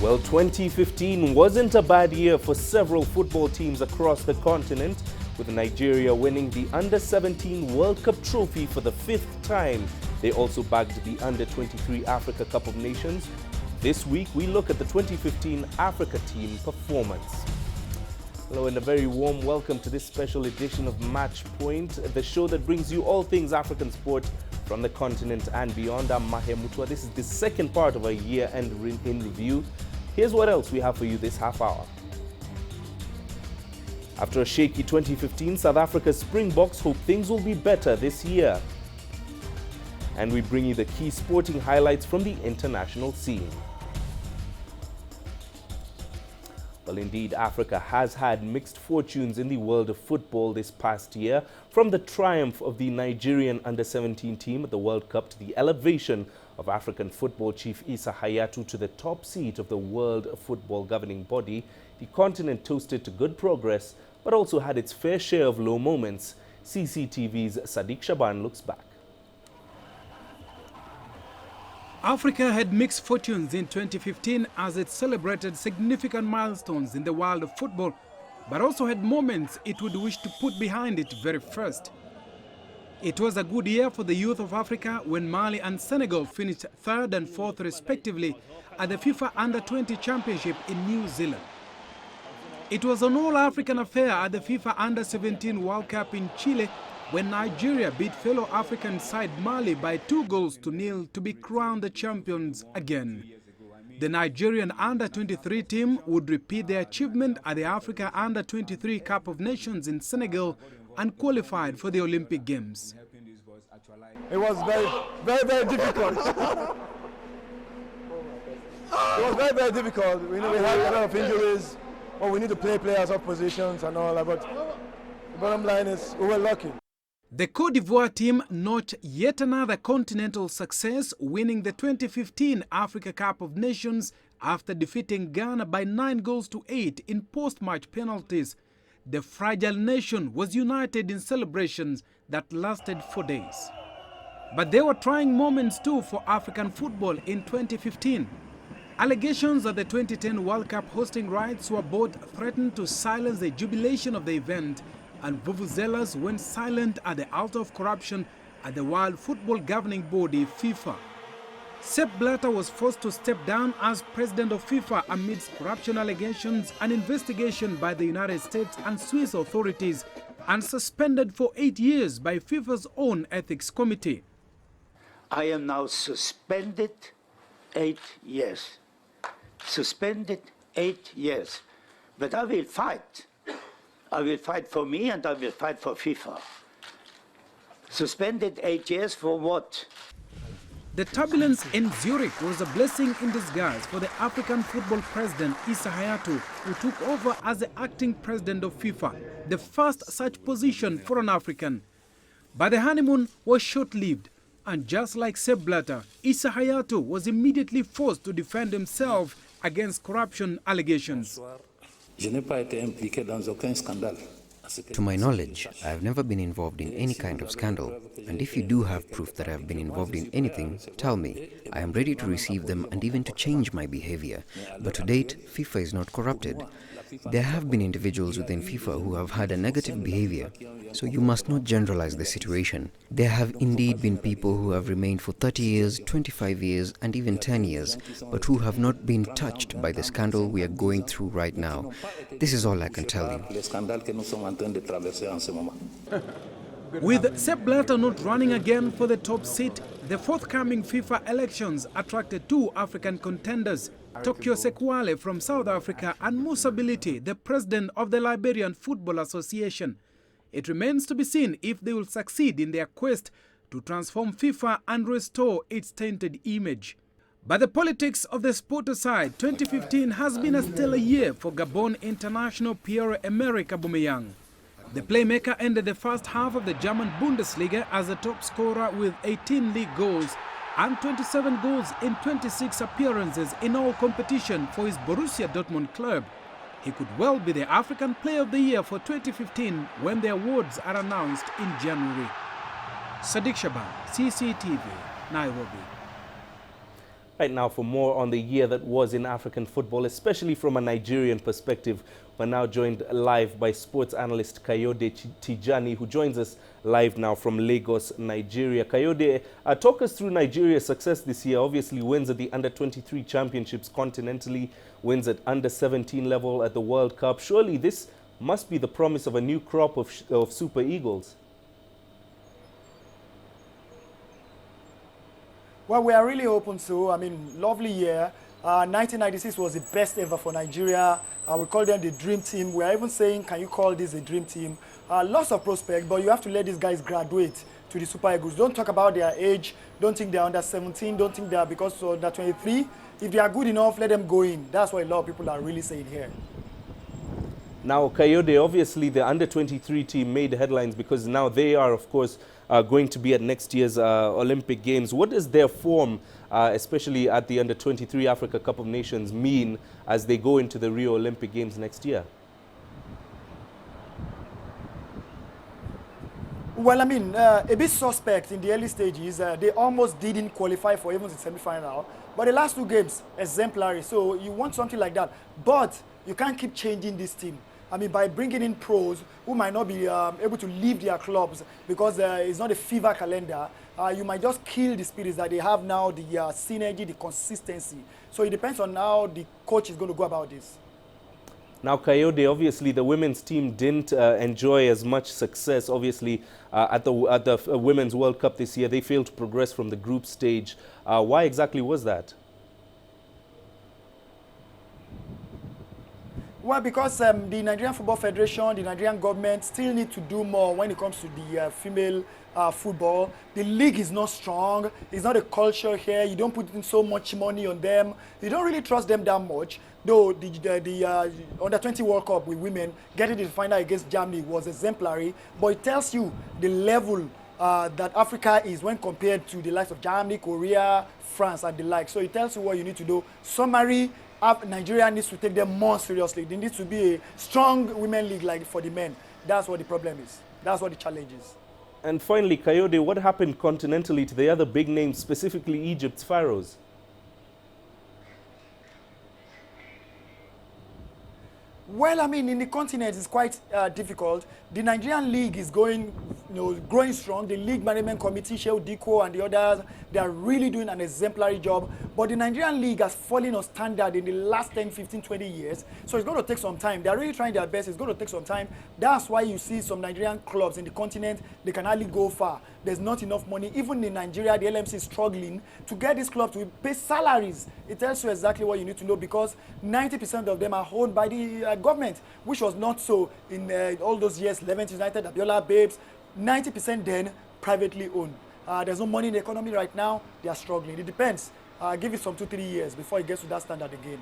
Well, 2015 wasn't a bad year for several football teams across the continent, with Nigeria winning the Under-17 World Cup trophy for the 5th time. They also bagged the Under-23 Africa Cup of Nations. This week, we look at the 2015 Africa team performance. Hello and a very warm welcome to this special edition of Match Point, the show that brings you all things African sport from the continent and beyond. I'm Mahe Mutua. This is the second part of our year-end in review. Here's what else we have for you this half hour. After a shaky 2015, South Africa's Springboks hope things will be better this year. And we bring you the key sporting highlights from the international scene. Well, indeed, Africa has had mixed fortunes in the world of football this past year, from the triumph of the Nigerian Under-17 team at the World Cup to the elevation of African football chief Issa Hayatou to the top seat of the World Football Governing Body. The continent toasted to good progress, but also had its fair share of low moments. CCTV's Sadiq Shaban looks back. Africa had mixed fortunes in 2015 as it celebrated significant milestones in the world of football, but also had moments it would wish to put behind it very first. It was a good year for the youth of Africa when Mali and Senegal finished 3rd and 4th respectively at the FIFA Under-20 Championship in New Zealand. It was an all-African affair at the FIFA Under-17 World Cup in Chile when Nigeria beat fellow African side Mali by 2-0 to be crowned the champions again. The Nigerian Under-23 team would repeat their achievement at the Africa Under-23 Cup of Nations in Senegal and qualified for the Olympic Games. It was very difficult. It was very difficult. We had a lot of injuries, but we need to play players off positions and all that. But the bottom line is we were lucky. The Côte d'Ivoire team notched yet another continental success, winning the 2015 Africa Cup of Nations after defeating Ghana by 9-8 in post-match penalties. The fragile nation was united in celebrations that lasted 4 days. But there were trying moments too for African football in 2015. Allegations that the 2010 World Cup hosting rights were both threatened to silence the jubilation of the event, and vuvuzelas went silent at the altar of corruption at the World Football Governing Body, FIFA. Sepp Blatter was forced to step down as president of FIFA amidst corruption allegations and investigation by the United States and Swiss authorities, and suspended for 8 years by FIFA's own ethics committee. I am now suspended 8 years. Suspended 8 years. But I will fight. I will fight for me and I will fight for FIFA. Suspended 8 years for what? The turbulence in Zurich was a blessing in disguise for the African football president Issa Hayatou, who took over as the acting president of FIFA, the first such position for an African. But the honeymoon was short-lived, and just like Sepp Blatter, Issa Hayatou was immediately forced to defend himself against corruption allegations. To my knowledge, I have never been involved in any kind of scandal, and if you do have proof that I have been involved in anything, tell me. I am ready to receive them and even to change my behavior. But to date, FIFA is not corrupted. There have been individuals within FIFA who have had a negative behavior, so you must not generalize the situation. There have indeed been people who have remained for 30 years, 25 years, and even 10 years, but who have not been touched by the scandal we are going through right now. This is all I can tell you. With Sepp Blatter not running again for the top seat, the forthcoming FIFA elections attracted 2 African contenders, Tokyo Sekwale from South Africa and Musa Bility, the president of the Liberian Football Association. It remains to be seen if they will succeed in their quest to transform FIFA and restore its tainted image. But the politics of the sport aside, 2015 has been a stellar year for Gabon international Pierre-Emerick Aubameyang. The playmaker ended the first half of the German Bundesliga as the top scorer with 18 league goals and 27 goals in 26 appearances in all competition for his Borussia Dortmund club. He could well be the African Player of the Year for 2015 when the awards are announced in January. Sadiq Shaban, CCTV, Nairobi. Right now, for more on the year that was in African football, especially from a Nigerian perspective, we're now joined live by sports analyst Kayode Tijani, who joins us live now from Lagos, Nigeria. Kayode, talk us through Nigeria's success this year. Obviously, wins at the Under-23 Championships continentally, wins at Under-17 level at the World Cup. Surely this must be the promise of a new crop of Super Eagles. Well, we are really open to. I mean, lovely year. 1996 was the best ever for Nigeria. We call them the dream team. We are even saying, can you call this a dream team? Lots of prospects, but you have to let these guys graduate to the Super Eagles. Don't talk about their age. Don't think they're under 17. Don't think they're because under 23. If they are good enough, let them go in. That's what a lot of people are really saying here. Now, Kayode, obviously the Under-23 team made headlines because now they are, of course, going to be at next year's Olympic Games. What does their form, especially at the Under-23 Africa Cup of Nations, mean as they go into the Rio Olympic Games next year? Well, I mean, a bit suspect in the early stages. They almost didn't qualify for even the semi-final. But the last two games, exemplary. So you want something like that. But you can't keep changing this team. I mean, by bringing in pros who might not be able to leave their clubs because it's not a fever calendar, you might just kill the spirits that they have now, the synergy, the consistency. So it depends on how the coach is going to go about this. Now, Kayode, obviously the women's team didn't enjoy as much success. Obviously, at the Women's World Cup this year, they failed to progress from the group stage. Why exactly was that? Well, because the Nigerian Football Federation, the Nigerian government still need to do more when it comes to the female football. The league is not strong. It's not a culture here. You don't put in so much money on them. You don't really trust them that much. Though the Under-20 World Cup with women, getting to the final against Germany was exemplary. But it tells you the level that Africa is when compared to the likes of Germany, Korea, France, and the like. So it tells you what you need to do. Summary. Nigeria needs to take them more seriously. There needs to be a strong women league like for the men. That's what the problem is. That's what the challenge is. And finally, Kayode, what happened continentally to the other big names, specifically Egypt's Pharaohs? Well, I mean, in the continent, it's quite difficult. The Nigerian league is growing strong. The league management committee, Shehu Diko and the others, they are really doing an exemplary job. But the Nigerian league has fallen on standard in the last 10, 15, 20 years. So it's going to take some time. They are really trying their best. It's going to take some time. That's why you see some Nigerian clubs in the continent, they can hardly go far. There's not enough money. Even in Nigeria, the LMC is struggling to get these clubs to pay salaries. It tells you exactly what you need to know because 90% of them are owned by the government, which was not so in all those years. Levent United, Abiola, Babes, 90% then privately owned. There's no money in the economy right now. They are struggling. It depends. Give it some 2-3 years before it gets to that standard again.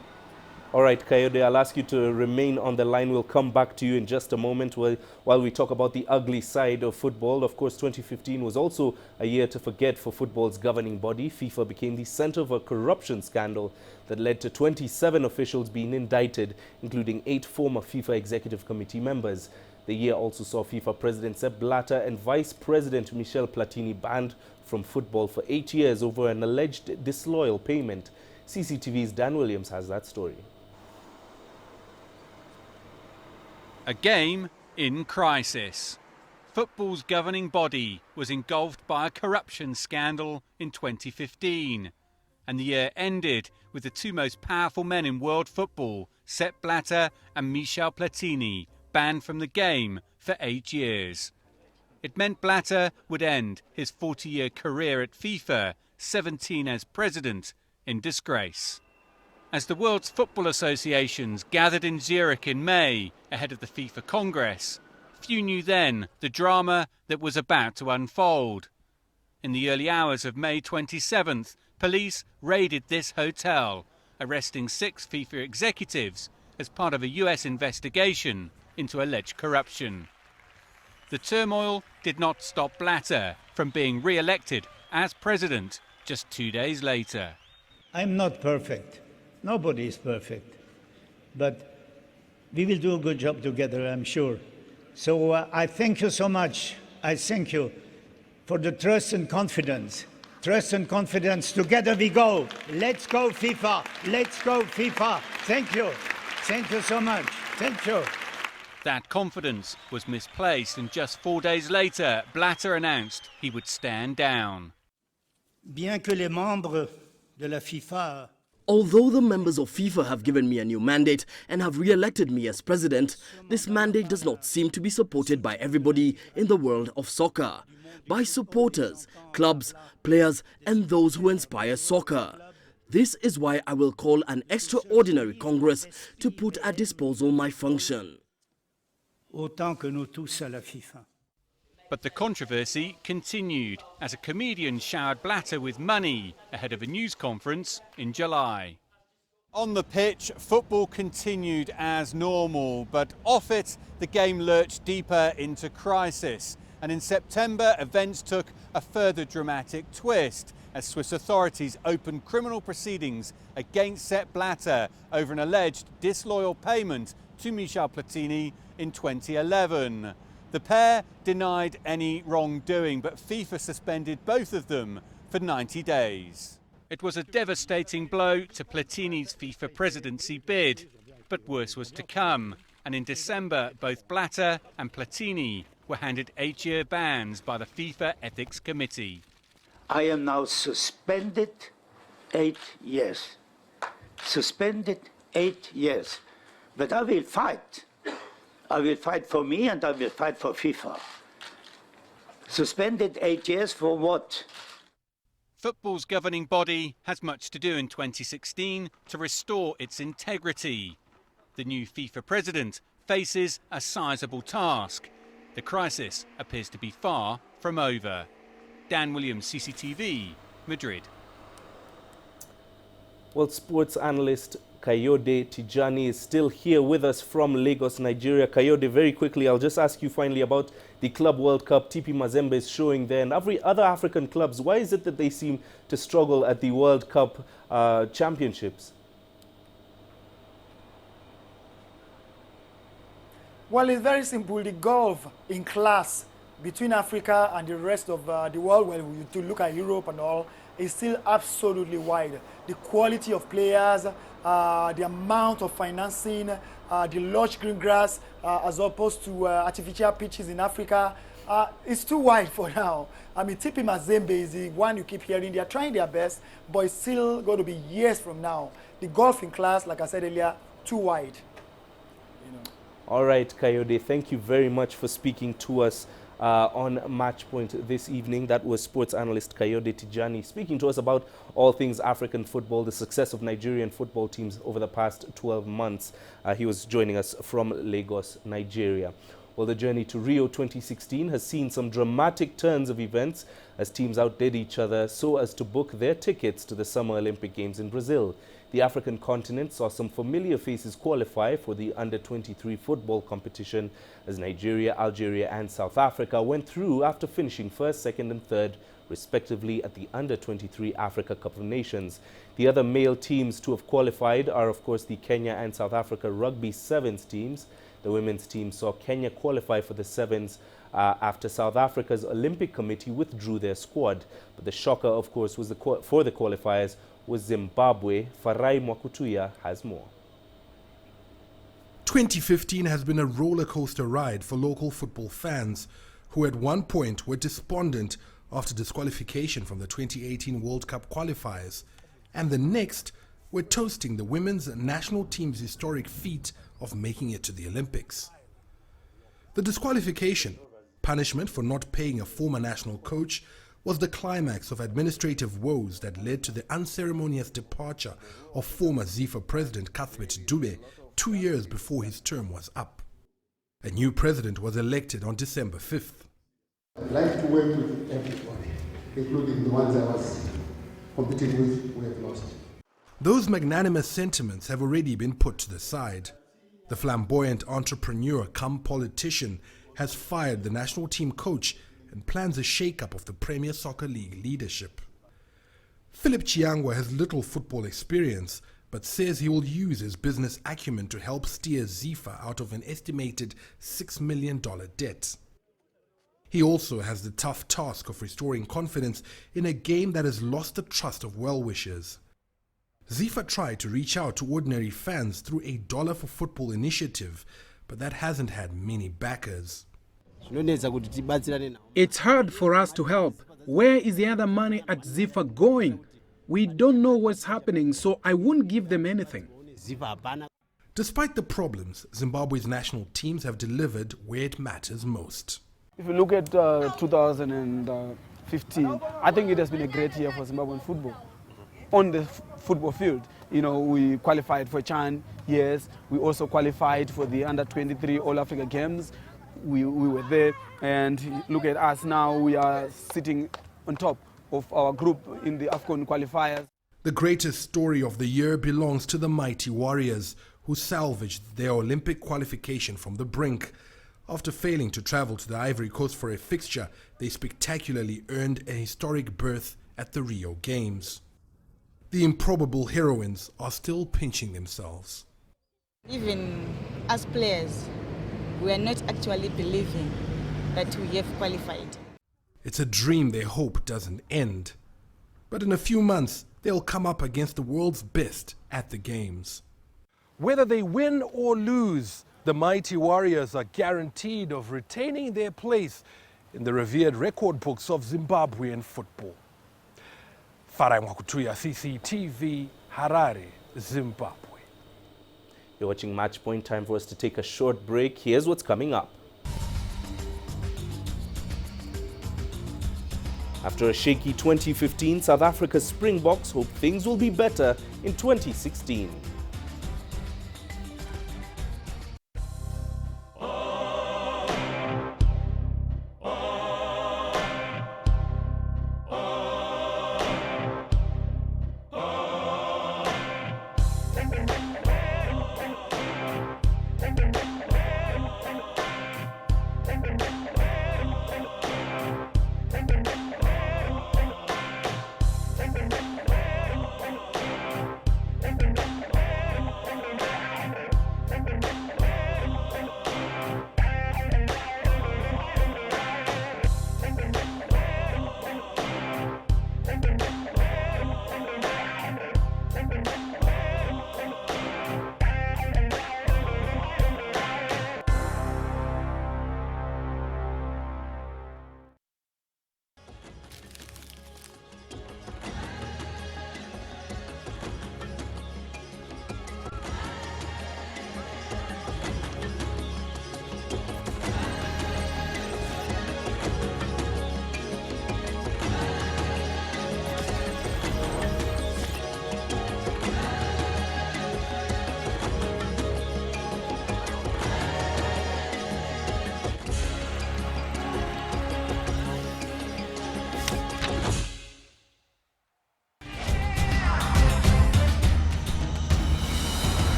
All right, Kayode, I'll ask you to remain on the line. We'll come back to you in just a moment while we talk about the ugly side of football. Of course, 2015 was also a year to forget for football's governing body. FIFA became the center of a corruption scandal that led to 27 officials being indicted, including 8 former FIFA Executive Committee members. The year also saw FIFA President Sepp Blatter and Vice President Michel Platini banned from football for 8 years over an alleged disloyal payment. CCTV's Dan Williams has that story. A game in crisis. Football's governing body was engulfed by a corruption scandal in 2015. And the year ended with the two most powerful men in world football, Sepp Blatter and Michel Platini, banned from the game for 8 years. It meant Blatter would end his 40-year career at FIFA, 17 as president, in disgrace. As the world's football associations gathered in Zurich in May ahead of the FIFA Congress, few knew then the drama that was about to unfold. In the early hours of May 27th, police raided this hotel, arresting 6 FIFA executives as part of a US investigation into alleged corruption. The turmoil did not stop Blatter from being re-elected as president just 2 days later. I'm not perfect. Nobody is perfect. But we will do a good job together, I'm sure. So I thank you so much. I thank you for the trust and confidence Trust and confidence. Together we go. Let's go, FIFA. Let's go, FIFA. Thank you. Thank you so much. Thank you. That confidence was misplaced, and just 4 days later, Blatter announced he would stand down. Bien que les membres de la FIFA. Although the members of FIFA have given me a new mandate and have re-elected me as president, this mandate does not seem to be supported by everybody in the world of soccer. By supporters, clubs, players and those who inspire soccer. This is why I will call an extraordinary Congress to put at disposal my function. Autant que nous tous à la FIFA. But the controversy continued as a comedian showered Blatter with money ahead of a news conference in July. On the pitch, football continued as normal, but off it, the game lurched deeper into crisis. And in September, events took a further dramatic twist as Swiss authorities opened criminal proceedings against Sepp Blatter over an alleged disloyal payment to Michel Platini in 2011. The pair denied any wrongdoing, but FIFA suspended both of them for 90 days. It was a devastating blow to Platini's FIFA presidency bid, but worse was to come. And in December, both Blatter and Platini were handed 8-year bans by the FIFA Ethics Committee. I am now suspended 8 years. Suspended 8 years. But I will fight. I will fight for me and I will fight for FIFA. Suspended 8 years for what? Football's governing body has much to do in 2016 to restore its integrity. The new FIFA president faces a sizable task. The crisis appears to be far from over. Dan Williams, CCTV, Madrid. Well, sports analyst Kayode Tijani is still here with us from Lagos, Nigeria. Kayode, very quickly, I'll just ask you finally about the Club World Cup. TP Mazembe is showing there, and every other African clubs. Why is it that they seem to struggle at the World Cup championships? Well, it's very simple. The gulf in class between Africa and the rest of the world, when you to look at Europe and all, is still absolutely wide. The quality of players, the amount of financing, the lush green grass, as opposed to artificial pitches in Africa, it's too wide for now. I mean, TP Mazembe is the one you keep hearing. They are trying their best, but it's still going to be years from now. The gulf in class, like I said earlier, too wide. You know. All right, Kayode, thank you very much for speaking to us on Match Point this evening. That was sports analyst Kayode Tijani speaking to us about all things African football, the success of Nigerian football teams over the past 12 months. He was joining us from Lagos, Nigeria. Well, the journey to Rio 2016 has seen some dramatic turns of events as teams outdid each other so as to book their tickets to the Summer Olympic Games in Brazil. The African continent saw some familiar faces qualify for the under-23 football competition as Nigeria, Algeria and South Africa went through after finishing first, second and third, respectively, at the under-23 Africa Cup of Nations. The other male teams to have qualified are, of course, the Kenya and South Africa Rugby Sevens teams. The women's team saw Kenya qualify for the Sevens after South Africa's Olympic Committee withdrew their squad. But the shocker, of course, was for the qualifiers was Zimbabwe. Farai Mwakutuya has more. 2015 has been a roller coaster ride for local football fans who at one point were despondent after disqualification from the 2018 World Cup qualifiers, and the next were toasting the women's national team's historic feat of making it to the Olympics. The disqualification, punishment for not paying a former national coach, was the climax of administrative woes that led to the unceremonious departure of former ZIFA president Cuthbert Dube 2 years before his term was up. A new president was elected on December 5th. I'd like to work with everybody, including the ones I was competing with who have lost. Those magnanimous sentiments have already been put to the side. The flamboyant entrepreneur cum politician has fired the national team coach and plans a shake-up of the Premier Soccer League leadership. Philip Chiangwa has little football experience, but says he will use his business acumen to help steer ZIFA out of an estimated $6 million debt. He also has the tough task of restoring confidence in a game that has lost the trust of well-wishers. FIFA tried to reach out to ordinary fans through a $1 for Football initiative, but that hasn't had many backers. It's hard for us to help. Where is the other money at FIFA going? We don't know what's happening, so I won't give them anything. Despite the problems, Zimbabwe's national teams have delivered where it matters most. If you look at 2015, I think it has been a great year for Zimbabwean football. On the football field, you know, we qualified for CHAN, yes. We also qualified for the Under-23 All-Africa Games. We were there, and look at us now, we are sitting on top of our group in the AFCON qualifiers. The greatest story of the year belongs to the mighty Warriors, who salvaged their Olympic qualification from the brink. After failing to travel to the Ivory Coast for a fixture, they spectacularly earned a historic berth at the Rio Games. The improbable heroines are still pinching themselves. Even as players, we are not actually believing that we have qualified. It's a dream they hope doesn't end. But in a few months, they'll come up against the world's best at the Games. Whether they win or lose, the mighty Warriors are guaranteed of retaining their place in the revered record books of Zimbabwean football. Farai Mwakutuya, CCTV, Harare, Zimbabwe. You're watching Match Point. Time for us to take a short break. Here's what's coming up. After a shaky 2015, South Africa's Springboks hope things will be better in 2016.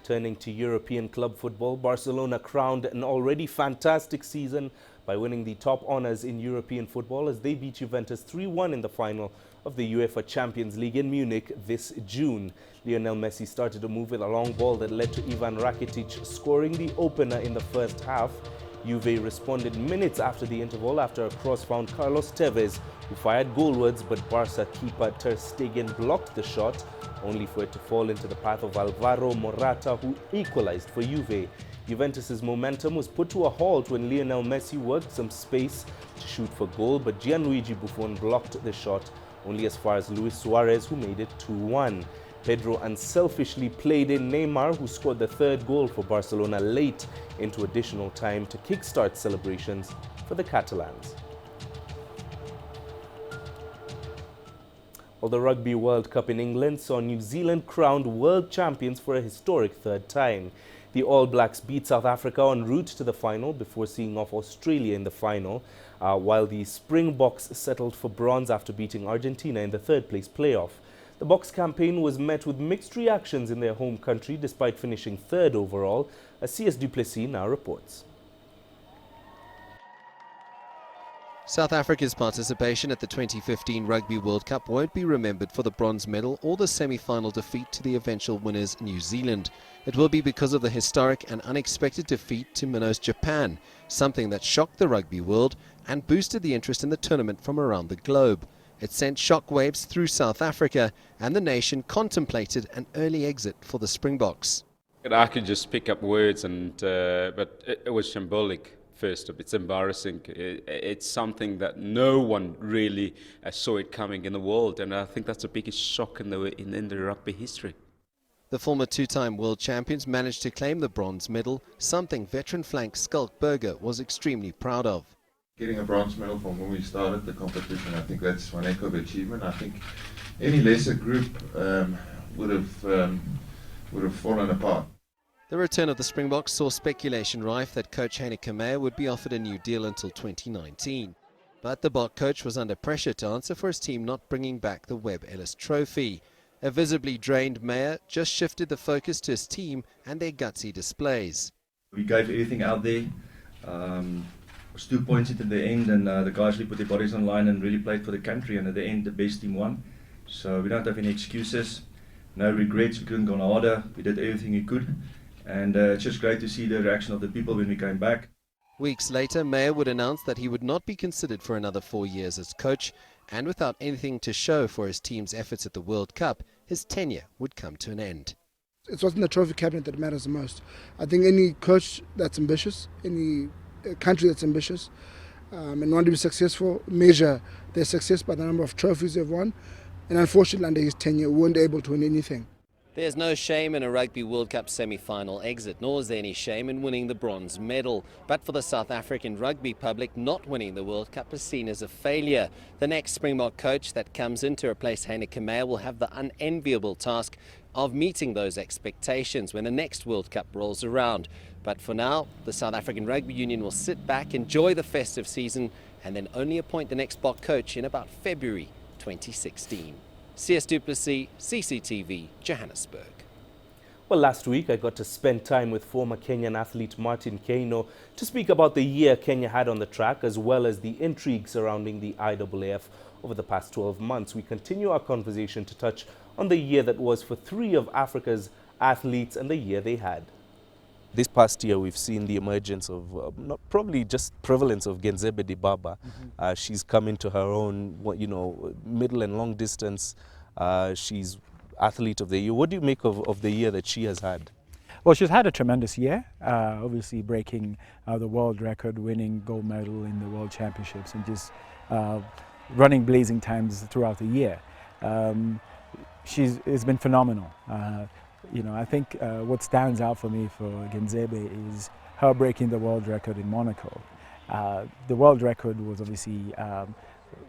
Turning to European club football, Barcelona crowned an already fantastic season by winning the top honours in European football as they beat Juventus 3-1 in the final of the UEFA Champions League in Munich this June. Lionel Messi started a move with a long ball that led to Ivan Rakitic scoring the opener in the first half. Juve responded minutes after the interval after a cross found Carlos Tevez, who fired goalwards, but Barca keeper Ter Stegen blocked the shot, only for it to fall into the path of Alvaro Morata, who equalized for Juve. Juventus's momentum was put to a halt when Lionel Messi worked some space to shoot for goal, but Gianluigi Buffon blocked the shot only as far as Luis Suarez, who made it 2-1. Pedro unselfishly played in Neymar, who scored the third goal for Barcelona late into additional time to kickstart celebrations for the Catalans. Well, the Rugby World Cup in England saw New Zealand crowned world champions for a historic third time. The All Blacks beat South Africa en route to the final before seeing off Australia in the final, while the Springboks settled for bronze after beating Argentina in the third-place playoff. The Boks campaign was met with mixed reactions in their home country despite finishing third overall, as CS Duplessis now reports. South Africa's participation at the 2015 Rugby World Cup won't be remembered for the bronze medal or the semi-final defeat to the eventual winners New Zealand. It will be because of the historic and unexpected defeat to Minnows Japan, something that shocked the rugby world and boosted the interest in the tournament from around the globe. It sent shockwaves through South Africa, and the nation contemplated an early exit for the Springboks. I could just pick up words, but it was symbolic. First up, it's embarrassing. It's something that no one really saw it coming in the world, and I think that's the biggest shock in the rugby history. The former two-time world champions managed to claim the bronze medal, something veteran flank Skulk Burger was extremely proud of. Getting a bronze medal from when we started the competition, I think that's one heck of achievement. I think any lesser group would have fallen apart. The return of the Springboks saw speculation rife that coach Heineke Meyer would be offered a new deal until 2019. But the Bok coach was under pressure to answer for his team not bringing back the Webb Ellis Trophy. A visibly drained Meyer just shifted the focus to his team and their gutsy displays. We gave everything out there. It was 2 points at the end, and the guys really put their bodies on line and really played for the country, and at the end the best team won. So we don't have any excuses, no regrets. We couldn't go harder. We did everything we could. And it's just great to see the reaction of the people when we came back. Weeks later, Meyer would announce that he would not be considered for another 4 years as coach, and without anything to show for his team's efforts at the World Cup, his tenure would come to an end. It's what's in the trophy cabinet that matters the most. I think any coach that's ambitious, any country that's ambitious, and want to be successful, measure their success by the number of trophies they've won. And unfortunately, under his tenure, we weren't able to win anything. There's no shame in a Rugby World Cup semi-final exit, nor is there any shame in winning the bronze medal. But for the South African rugby public, not winning the World Cup is seen as a failure. The next Springbok coach that comes in to replace Heineke Meyer will have the unenviable task of meeting those expectations when the next World Cup rolls around. But for now, the South African Rugby Union will sit back, enjoy the festive season, and then only appoint the next Bok coach in about February 2016. CS Du Plessis, CCTV, Johannesburg. Well, last week I got to spend time with former Kenyan athlete Martin Keino to speak about the year Kenya had on the track, as well as the intrigue surrounding the IAAF over the past 12 months. We continue our conversation to touch on the year that was for 3 of Africa's athletes and the year they had. This past year, we've seen the emergence of, not probably just prevalence of Genzebe Dibaba. She's come into her own, middle and long distance. She's athlete of the year. What do you make of the year that she has had? Well, she's had a tremendous year, obviously breaking the world record, winning gold medal in the World Championships, and just running blazing times throughout the year. It's been phenomenal. I think what stands out for me for Genzebe is her breaking the world record in Monaco. The world record was obviously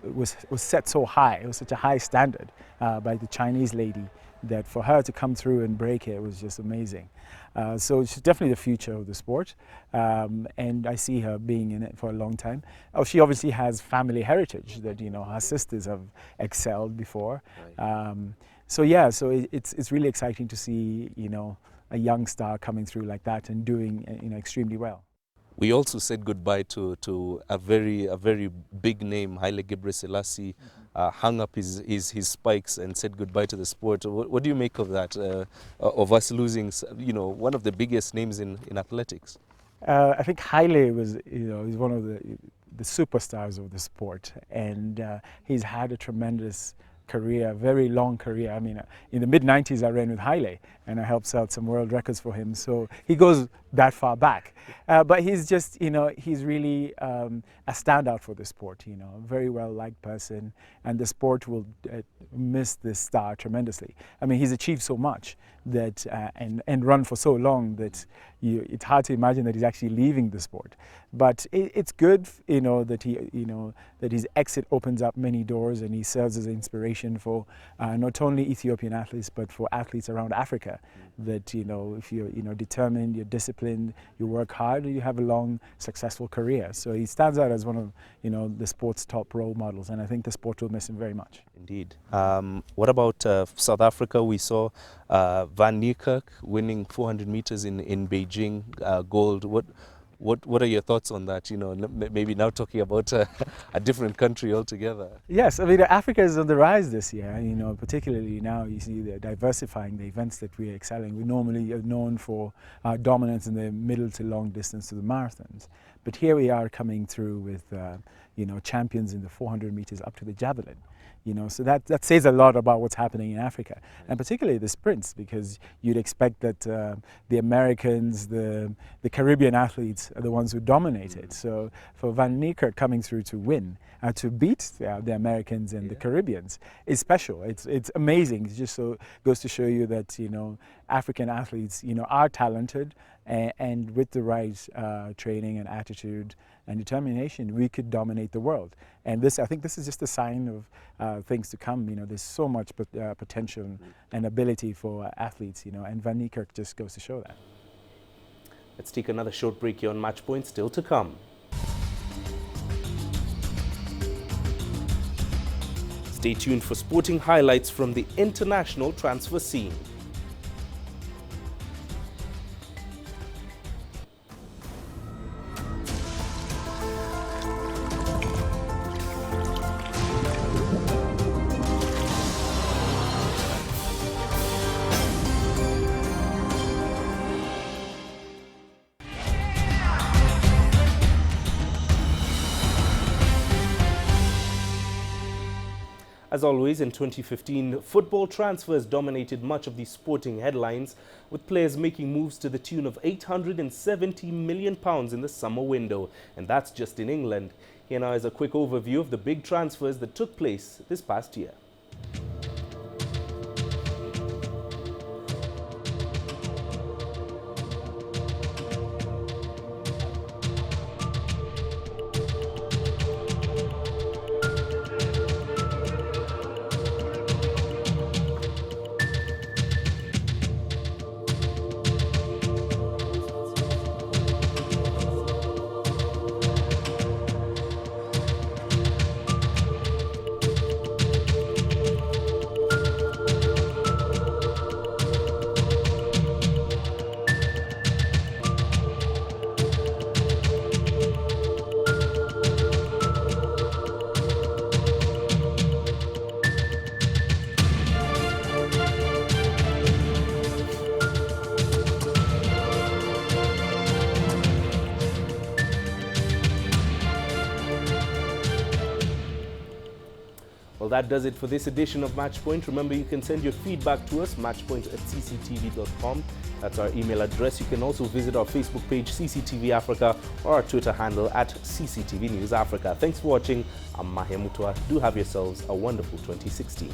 was set so high. It was such a high standard by the Chinese lady that for her to come through and break it was just amazing. So she's definitely the future of the sport, and I see her being in it for a long time. Oh, she obviously has family heritage that her sisters have excelled before. Right. So it's really exciting to see a young star coming through like that and doing extremely well. We also said goodbye to a very big name, Haile Gebrselassie, hung up his spikes and said goodbye to the sport. What do you make of that, of us losing one of the biggest names in athletics? I think Haile was he's one of the superstars of the sport, and he's had a tremendous career, very long career. I mean, in the mid-90s I ran with Haile and I helped set some world records for him, so he goes that far back. But he's just, he's really a standout for the sport, a very well-liked person, and the sport will miss this star tremendously. I mean, he's achieved so much that and run for so long that it's hard to imagine that he's actually leaving the sport. But it's good, that his exit opens up many doors, and he serves as an inspiration for not only Ethiopian athletes but for athletes around Africa. That if you're determined, you're disciplined, you work hard, you have a long, successful career. So he stands out as one of the sport's top role models, and I think the sport will miss him very much. Indeed. What about South Africa? We saw Van Niekerk winning 400 meters in Beijing, gold. What are your thoughts on that? You know, maybe now talking about a different country altogether. Yes, I mean, Africa is on the rise this year. You know, particularly now you see they're diversifying the events that we're excelling. We normally are known for our dominance in the middle to long distance to the marathons, but here we are coming through with you know, champions in the 400 meters up to the javelin. You know, so that says a lot about what's happening in Africa, and particularly the sprints, because you'd expect that the Americans, the Caribbean athletes are the ones who dominate it. So for Van Niekerk coming through to win, to beat the Americans and the Caribbeans is special. It's amazing. It just goes to show you that, you know, African athletes, you know, are talented, and with the right training and attitude and determination, we could dominate the world. And this, I think this is just a sign of things to come. You know, there's so much potential and ability for athletes, you know, and Van Niekerk just goes to show that. Let's take another short break here on Match Point, still to come. Stay tuned for sporting highlights from the international transfer scene. As always, in 2015, football transfers dominated much of the sporting headlines, with players making moves to the tune of £870 million in the summer window. And that's just in England. Here now is a quick overview of the big transfers that took place this past year. Well, that does it for this edition of Matchpoint. Remember, you can send your feedback to us, matchpoint@cctv.com. That's our email address. You can also visit our Facebook page, CCTV Africa, or our Twitter handle @CCTV News Africa. Thanks for watching. I'm Mahia Mutua. Do have yourselves a wonderful 2016.